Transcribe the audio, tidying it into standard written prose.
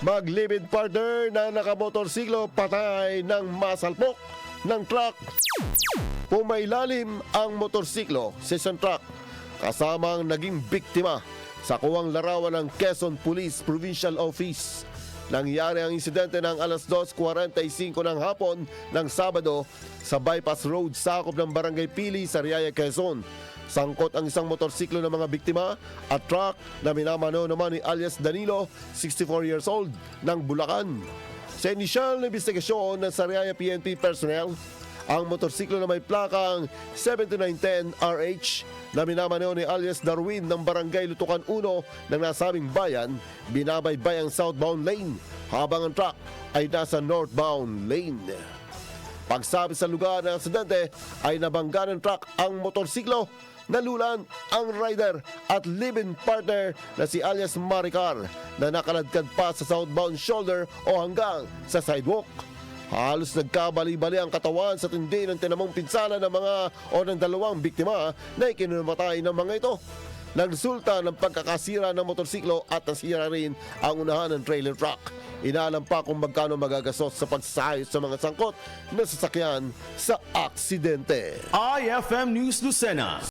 Mag-live-in partner na nakamotorsiklo patay ng masalpok ng truck. Pumailalim ang motorsiklo sa isang truck kasamang naging biktima sa kuwang larawan ng Quezon Police Provincial Office. Nangyari ang insidente ng alas 2:45 ng hapon ng Sabado sa Bypass Road, sakop ng Barangay Pili, Sariaya, Quezon. Sangkot ang isang motorsiklo ng mga biktima at truck na minamano naman ni alias Danilo, 64 years old, ng Bulacan. Sa inisyal na investigasyon ng Sariaya PNP personnel, ang motorsiklo na may plakang 7910RH na minamano ni alias Darwin ng Barangay Lutukan 1 ng nasabing bayan, binabaybay ang southbound lane habang ang truck ay nasa northbound lane. Pagsabi sa lugar ng aksidente ay nabangga ng truck ang motorsiklo. Nalulan ang rider at live-in partner na si alias Maricar na nakaladkad pa sa southbound shoulder o hanggang sa sidewalk. Halos nagkabali-bali ang katawan sa tindi ng tinamong pinsala ng dalawang biktima na ikinumatay ng mga ito. Nagresulta ng pagkakasira ng motorsiklo at nasira rin ang unahan ng trailer truck. Inaalam pa kung magkano magagastos sa pagsayos sa mga sangkot na sasakyan sa aksidente. IFM News Lucena.